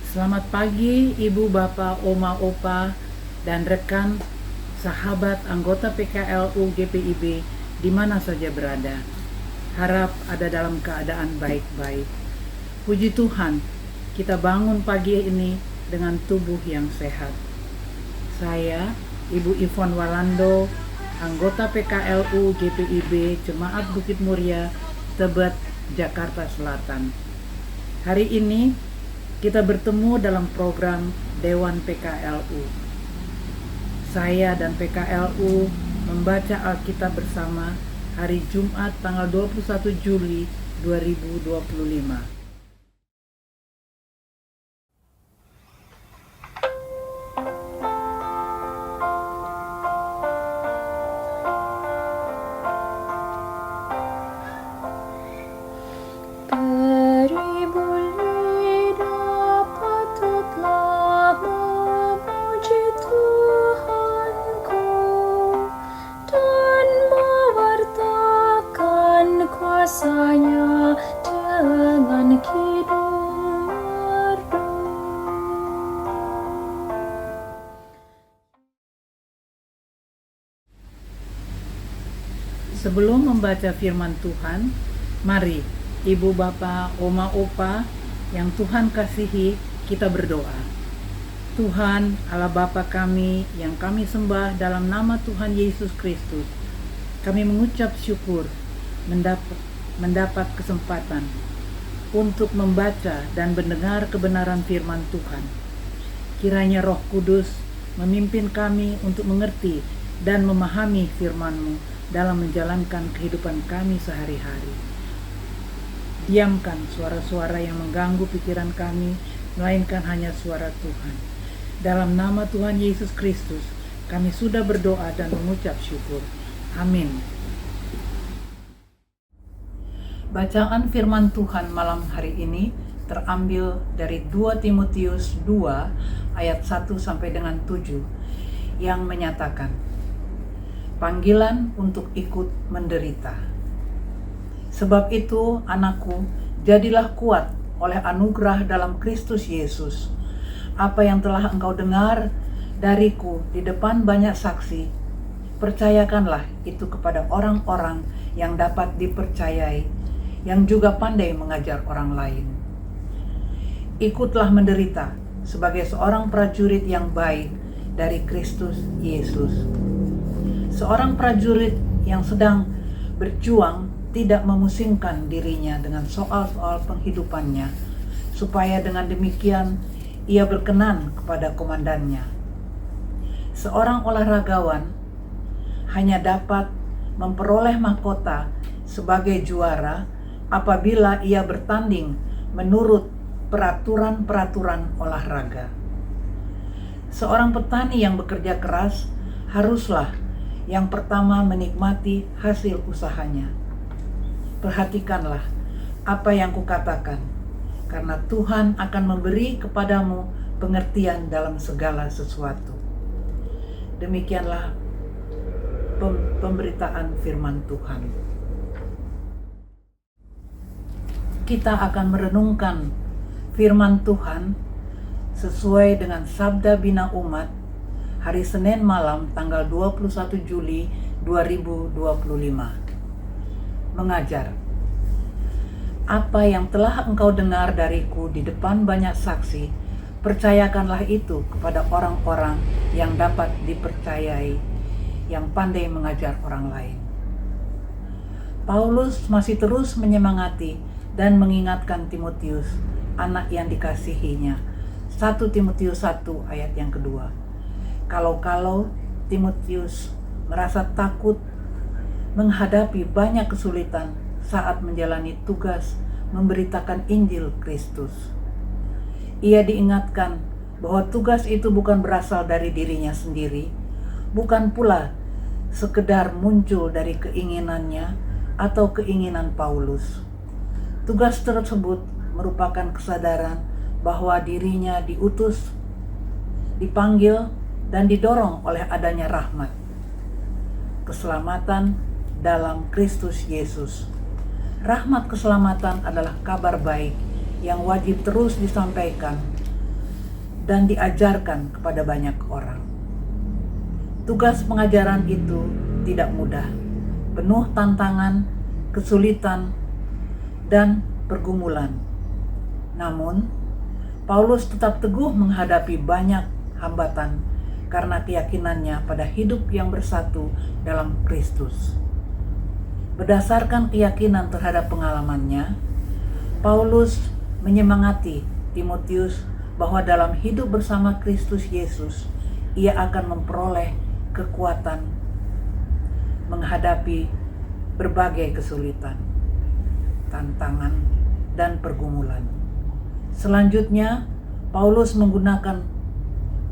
Selamat pagi Ibu, Bapak, Oma, Opa, dan rekan sahabat anggota PKLU GPIB di mana saja berada. Harap ada dalam keadaan baik-baik. Puji Tuhan, kita bangun pagi ini dengan tubuh yang sehat. Saya, Ibu Ivon Walando, anggota PKLU GPIB Jemaat Bukit Muria, Tebet, Jakarta Selatan. Hari ini kita bertemu dalam program Dewan PKLU. Saya dan PKLU membaca Alkitab bersama hari Jumat tanggal 21 Juli 2025. Kuasanya dengan kidung merdu. Sebelum membaca firman Tuhan, mari Ibu, Bapak, Oma, Opa yang Tuhan kasihi, kita berdoa. Tuhan Allah Bapa kami yang kami sembah dalam nama Tuhan Yesus Kristus, kami mengucap syukur mendapat kesempatan untuk membaca dan mendengar kebenaran firman Tuhan. Kiranya Roh Kudus memimpin kami untuk mengerti dan memahami firman-Mu dalam menjalankan kehidupan kami sehari-hari. Diamkan suara-suara yang mengganggu pikiran kami, melainkan hanya suara Tuhan. Dalam nama Tuhan Yesus Kristus, kami sudah berdoa dan mengucap syukur. Amin. Bacaan firman Tuhan malam hari ini terambil dari 2 Timotius 2 ayat 1 sampai dengan 7 yang menyatakan panggilan untuk ikut menderita. Sebab itu, anakku, jadilah kuat oleh anugerah dalam Kristus Yesus. Apa yang telah engkau dengar dariku di depan banyak saksi, percayakanlah itu kepada orang-orang yang dapat dipercayai, yang juga pandai mengajar orang lain. Ikutlah menderita sebagai seorang prajurit yang baik dari Kristus Yesus. Seorang prajurit yang sedang berjuang tidak memusingkan dirinya dengan soal-soal penghidupannya, supaya dengan demikian ia berkenan kepada komandannya. Seorang olahragawan hanya dapat memperoleh mahkota sebagai juara apabila ia bertanding menurut peraturan-peraturan olahraga. Seorang petani yang bekerja keras haruslah yang pertama menikmati hasil usahanya. Perhatikanlah apa yang kukatakan, karena Tuhan akan memberi kepadamu pengertian dalam segala sesuatu. Demikianlah pemberitaan firman Tuhan. Kita akan merenungkan firman Tuhan sesuai dengan Sabda Bina Umat hari Senin malam tanggal 21 Juli 2025. Mengajar. Apa yang telah engkau dengar dariku di depan banyak saksi, percayakanlah itu kepada orang-orang yang dapat dipercayai, yang pandai mengajar orang lain. Paulus masih terus menyemangati dan mengingatkan Timotius, anak yang dikasihinya. 1 Timotius 1 ayat yang kedua. Kalau Timotius merasa takut menghadapi banyak kesulitan saat menjalani tugas memberitakan Injil Kristus. Ia diingatkan bahwa tugas itu bukan berasal dari dirinya sendiri, bukan pula sekedar muncul dari keinginannya atau keinginan Paulus. Tugas tersebut merupakan kesadaran bahwa dirinya diutus, dipanggil, dan didorong oleh adanya rahmat, keselamatan dalam Kristus Yesus. Rahmat keselamatan adalah kabar baik yang wajib terus disampaikan dan diajarkan kepada banyak orang. Tugas pengajaran itu tidak mudah, penuh tantangan, kesulitan, dan pergumulan. Namun, Paulus tetap teguh menghadapi banyak hambatan karena keyakinannya pada hidup yang bersatu dalam Kristus. Berdasarkan keyakinan terhadap pengalamannya, Paulus menyemangati Timotius bahwa dalam hidup bersama Kristus Yesus, ia akan memperoleh kekuatan menghadapi berbagai kesulitan, tantangan, dan pergumulan. Selanjutnya, Paulus menggunakan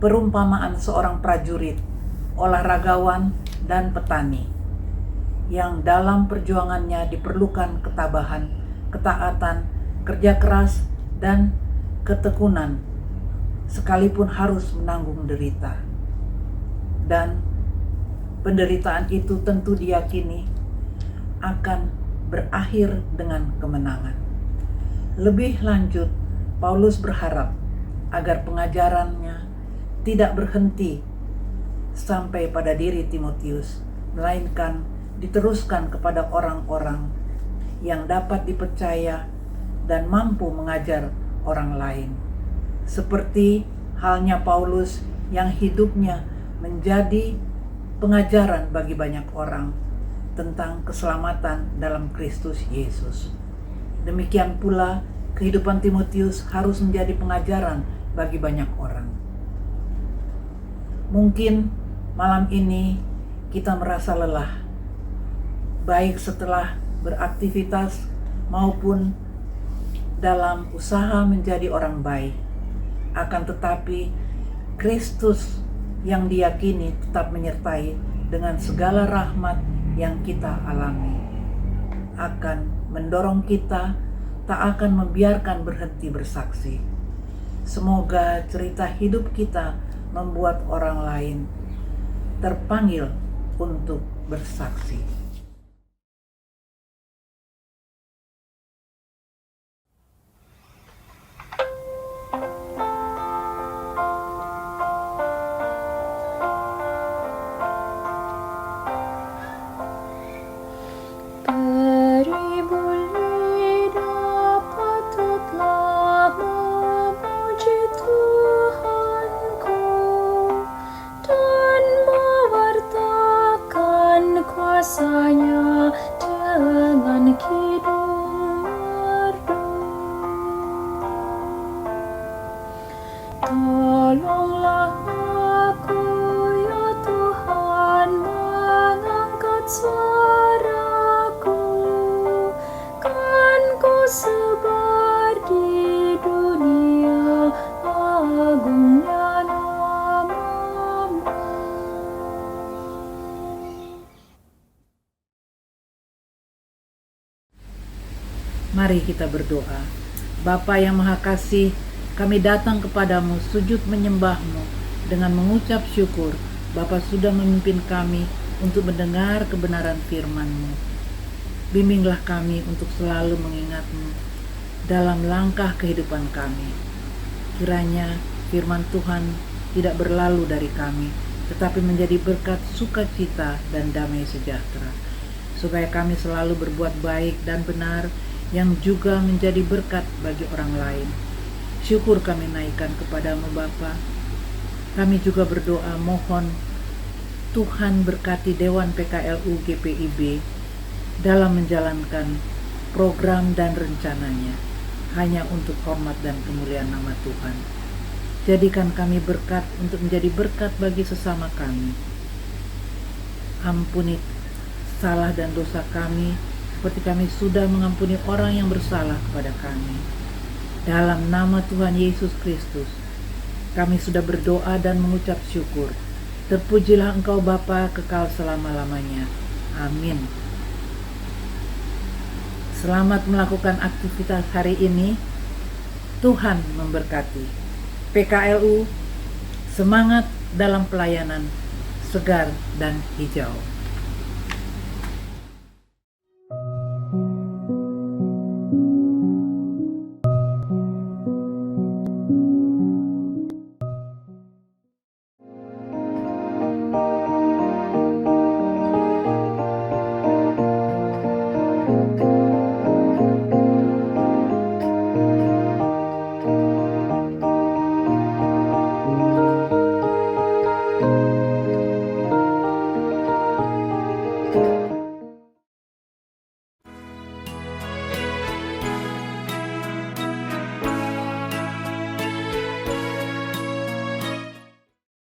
perumpamaan seorang prajurit, olahragawan, dan petani yang dalam perjuangannya diperlukan ketabahan, ketaatan, kerja keras, dan ketekunan, sekalipun harus menanggung derita. Dan penderitaan itu tentu diyakini akan berakhir dengan kemenangan. Lebih lanjut, Paulus berharap agar pengajarannya tidak berhenti sampai pada diri Timotius, melainkan diteruskan kepada orang-orang yang dapat dipercaya dan mampu mengajar orang lain. Seperti halnya Paulus yang hidupnya menjadi pengajaran bagi banyak orang tentang keselamatan dalam Kristus Yesus. Demikian pula kehidupan Timotius harus menjadi pengajaran bagi banyak orang. Mungkin malam ini kita merasa lelah, baik setelah beraktivitas maupun dalam usaha menjadi orang baik. Akan tetapi Kristus yang diyakini tetap menyertai dengan segala rahmat yang kita alami, akan mendorong kita tak akan membiarkan berhenti bersaksi. Semoga cerita hidup kita membuat orang lain terpanggil untuk bersaksi. Kuasanya dengan kidung merdu. Tolonglah aku ya Tuhan, mengangkat suaraku, kan ku sebar di dunia agungnya namamu. Mari kita berdoa. Bapa yang Maha Kasih, kami datang kepadamu sujud menyembahmu dengan mengucap syukur. Bapa sudah memimpin kami untuk mendengar kebenaran firman-Mu. Bimbinglah kami untuk selalu mengingat-Mu dalam langkah kehidupan kami. Kiranya firman Tuhan tidak berlalu dari kami, tetapi menjadi berkat sukacita dan damai sejahtera, supaya kami selalu berbuat baik dan benar, yang juga menjadi berkat bagi orang lain. Syukur kami naikkan kepadamu Bapa. Kami juga berdoa mohon Tuhan berkati Dewan PKLU GPIB dalam menjalankan program dan rencananya hanya untuk hormat dan kemuliaan nama Tuhan. Jadikan kami berkat untuk menjadi berkat bagi sesama kami. Ampuni salah dan dosa kami seperti kami sudah mengampuni orang yang bersalah kepada kami. Dalam nama Tuhan Yesus Kristus, kami sudah berdoa dan mengucap syukur. Terpujilah Engkau Bapa kekal selama-lamanya. Amin. Selamat melakukan aktivitas hari ini. Tuhan memberkati. PKLU, semangat dalam pelayanan, segar dan hijau.